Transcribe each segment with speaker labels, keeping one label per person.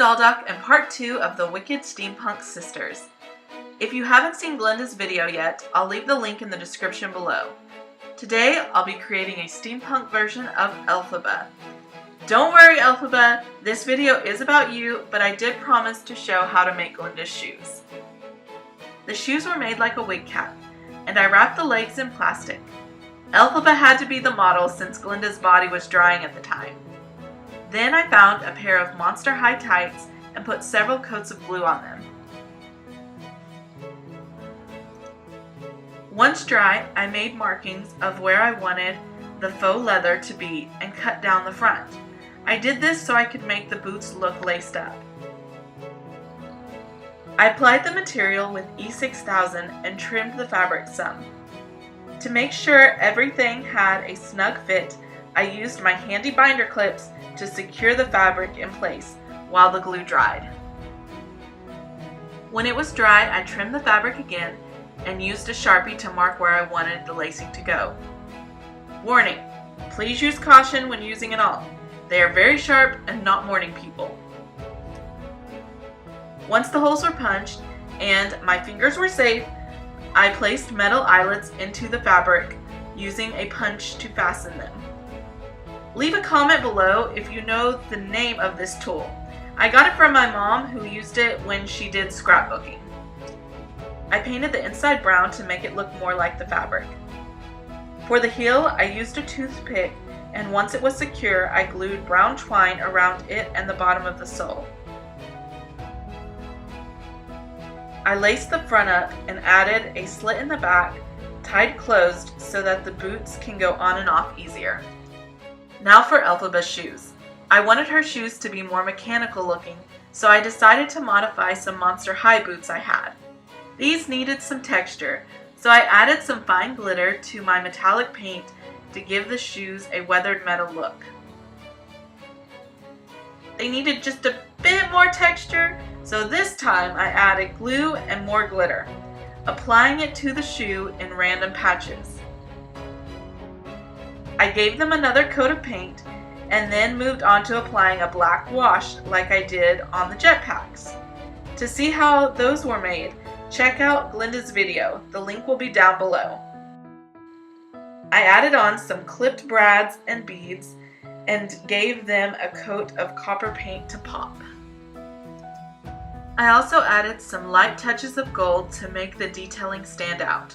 Speaker 1: Doll Doc and part 2 of the Wicked Steampunk Sisters. If you haven't seen Glinda's video yet, I'll leave the link in the description below. Today, I'll be creating a steampunk version of Elphaba. Don't worry, Elphaba, this video is about you, but I did promise to show how to make Glinda's shoes. The shoes were made like a wig cap, and I wrapped the legs in plastic. Elphaba had to be the model since Glinda's body was drying at the time. Then I found a pair of monster high tights and put several coats of glue on them. Once dry, I made markings of where I wanted the faux leather to be and cut down the front. I did this so I could make the boots look laced up. I applied the material with E6000 and trimmed the fabric some. To make sure everything had a snug fit, I used my handy binder clips to secure the fabric in place while the glue dried. When it was dry, I trimmed the fabric again and used a Sharpie to mark where I wanted the lacing to go. Warning: please use caution when using an awl. They are very sharp and not morning people. Once the holes were punched and my fingers were safe, I placed metal eyelets into the fabric using a punch to fasten them. Leave a comment below if you know the name of this tool. I got it from my mom, who used it when she did scrapbooking. I painted the inside brown to make it look more like the fabric. For the heel, I used a toothpick, and once it was secure, I glued brown twine around it and the bottom of the sole. I laced the front up and added a slit in the back, tied closed so that the boots can go on and off easier. Now for Elphaba's shoes. I wanted her shoes to be more mechanical looking, so I decided to modify some monster high boots I had. These needed some texture, so I added some fine glitter to my metallic paint to give the shoes a weathered metal look. They needed just a bit more texture, so this time I added glue and more glitter, applying it to the shoe in random patches. I gave them another coat of paint and then moved on to applying a black wash like I did on the jetpacks. To see how those were made, check out Glinda's video. The link will be down below. I added on some clipped brads and beads and gave them a coat of copper paint to pop. I also added some light touches of gold to make the detailing stand out.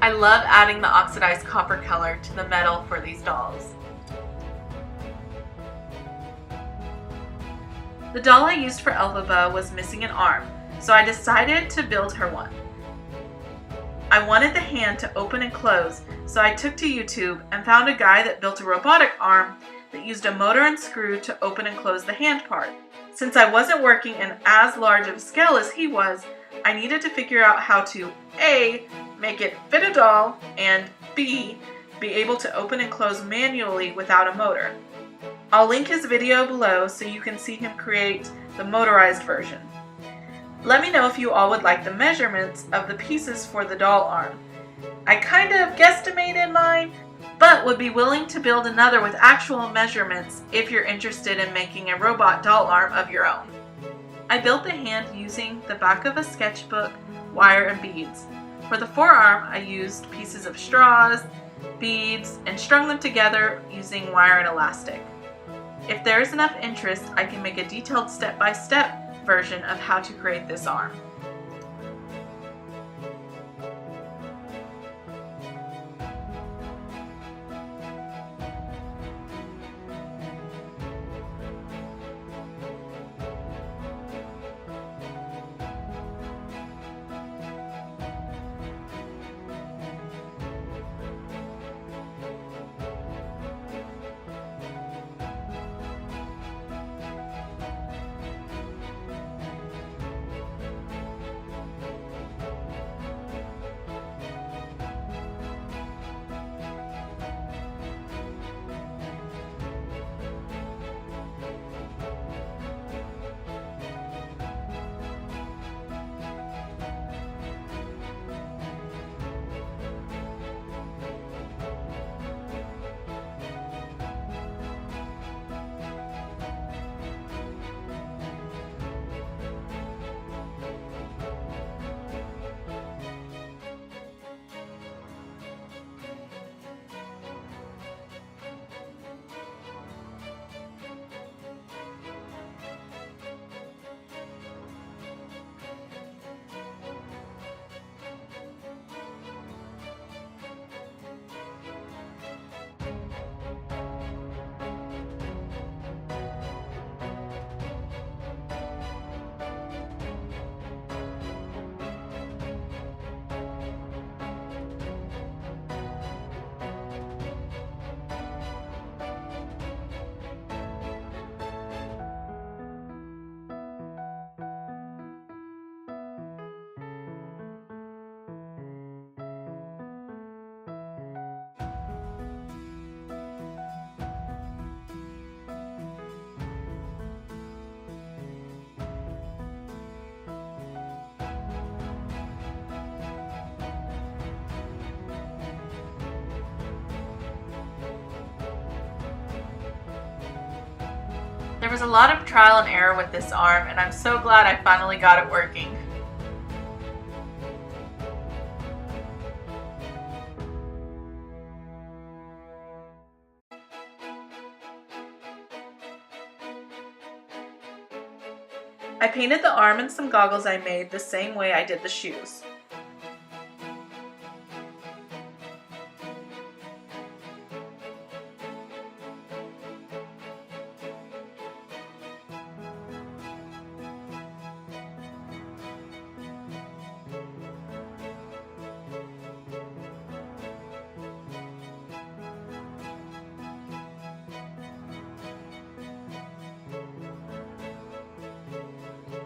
Speaker 1: I love adding the oxidized copper color to the metal for these dolls. The doll I used for Elphaba was missing an arm, so I decided to build her one. I wanted the hand to open and close, so I took to YouTube and found a guy that built a robotic arm that used a motor and screw to open and close the hand part. Since I wasn't working in as large of a scale as he was, I needed to figure out how to A, make it fit a doll, and B, be able to open and close manually without a motor. I'll link his video below so you can see him create the motorized version. Let me know if you all would like the measurements of the pieces for the doll arm. I kind of guesstimated mine, but would be willing to build another with actual measurements if you're interested in making a robot doll arm of your own. I built the hand using the back of a sketchbook, wire, and beads. For the forearm, I used pieces of straws, beads, and strung them together using wire and elastic. If there is enough interest, I can make a detailed step-by-step version of how to create this arm. There was a lot of trial and error with this arm, and I'm so glad I finally got it working. I painted the arm and some goggles I made the same way I did the shoes.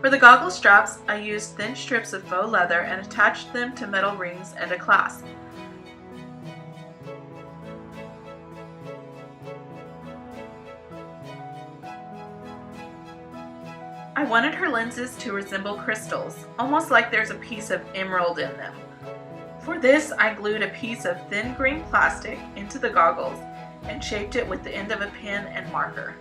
Speaker 1: For the goggle straps, I used thin strips of faux leather and attached them to metal rings and a clasp. I wanted her lenses to resemble crystals, almost like there's a piece of emerald in them. For this, I glued a piece of thin green plastic into the goggles and shaped it with the end of a pen and marker.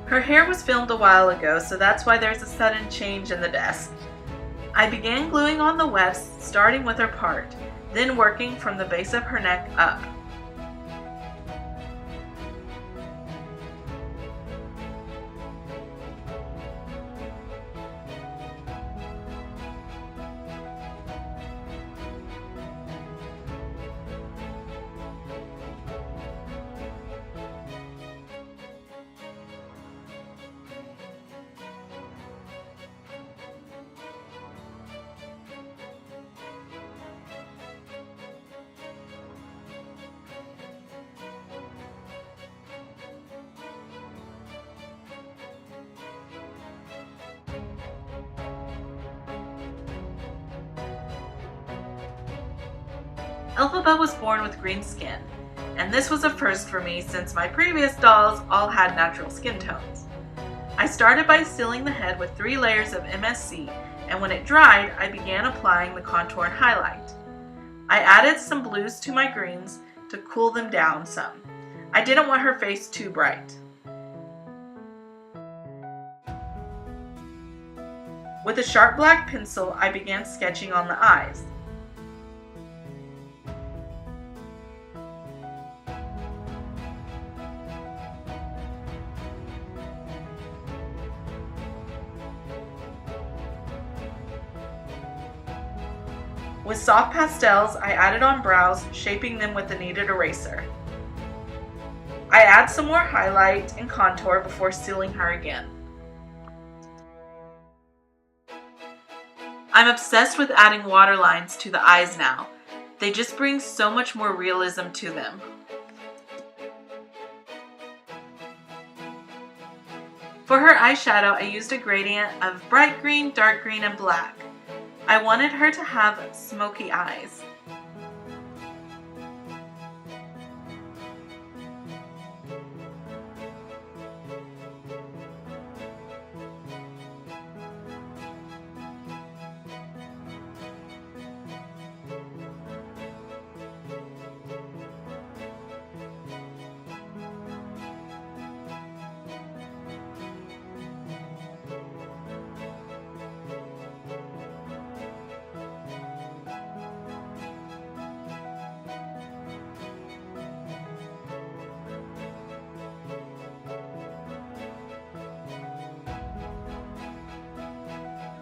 Speaker 1: Her hair was filmed a while ago, so that's why there's a sudden change in the desk. I began gluing on the wefts, starting with her part, then working from the base of her neck up. Elphaba was born with green skin, and this was a first for me since my previous dolls all had natural skin tones. I started by sealing the head with 3 layers of MSC, and when it dried, I began applying the contour and highlight. I added some blues to my greens to cool them down some. I didn't want her face too bright. With a sharp black pencil, I began sketching on the eyes. With soft pastels, I added on brows, shaping them with the kneaded eraser. I add some more highlight and contour before sealing her again. I'm obsessed with adding waterlines to the eyes now. They just bring so much more realism to them. For her eyeshadow, I used a gradient of bright green, dark green, and black. I wanted her to have smoky eyes.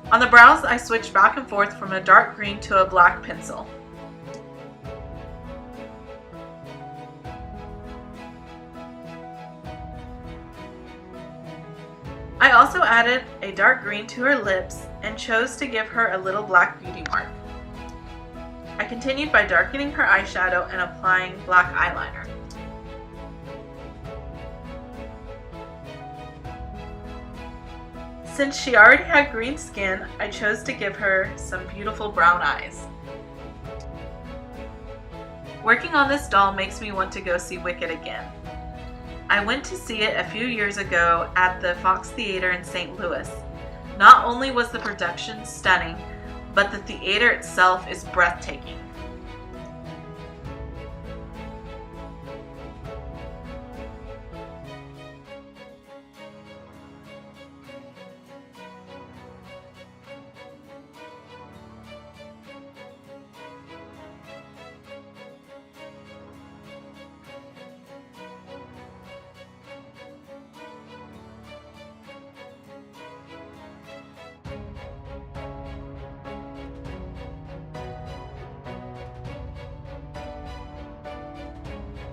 Speaker 1: On the brows, I switched back and forth from a dark green to a black pencil. I also added a dark green to her lips and chose to give her a little black beauty mark. I continued by darkening her eyeshadow and applying black eyeliner. Since she already had green skin, I chose to give her some beautiful brown eyes. Working on this doll makes me want to go see Wicked again. I went to see it a few years ago at the Fox Theater in St. Louis. Not only was the production stunning, but the theater itself is breathtaking.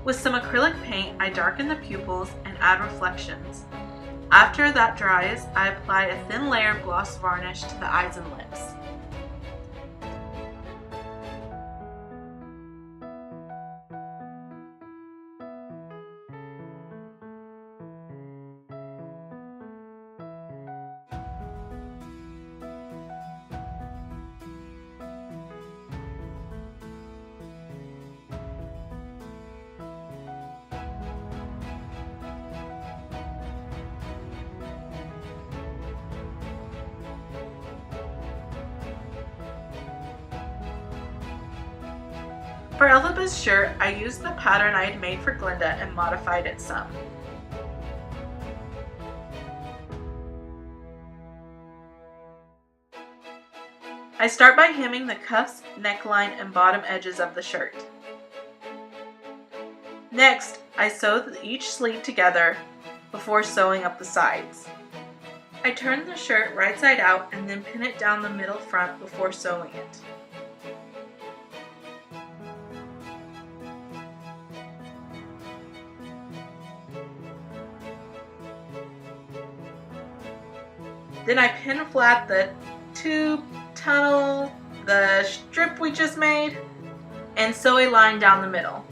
Speaker 1: With some acrylic paint, I darken the pupils and add reflections. After that dries, I apply a thin layer of gloss varnish to the eyes and lips. For Elphaba's shirt, I used the pattern I had made for Glinda and modified it some. I start by hemming the cuffs, neckline, and bottom edges of the shirt. Next, I sew each sleeve together before sewing up the sides. I turn the shirt right side out and then pin it down the middle front before sewing it. Then I pin flat the tube, tunnel, the strip we just made, and sew a line down the middle.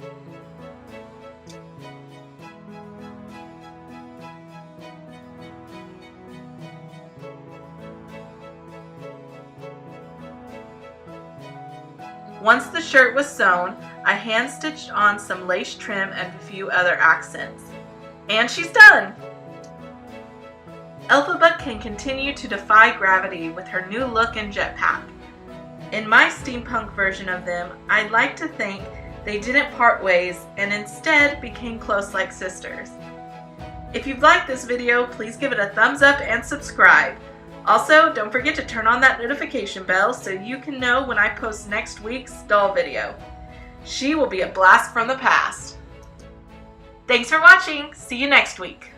Speaker 1: Once the shirt was sewn, I hand stitched on some lace trim and a few other accents. And she's done! Elphaba can continue to defy gravity with her new look and jetpack. In my steampunk version of them, I'd like to think they didn't part ways and instead became close like sisters. If you've liked this video, please give it a thumbs up and subscribe. Also, don't forget to turn on that notification bell so you can know when I post next week's doll video. She will be a blast from the past. Thanks for watching. See you next week.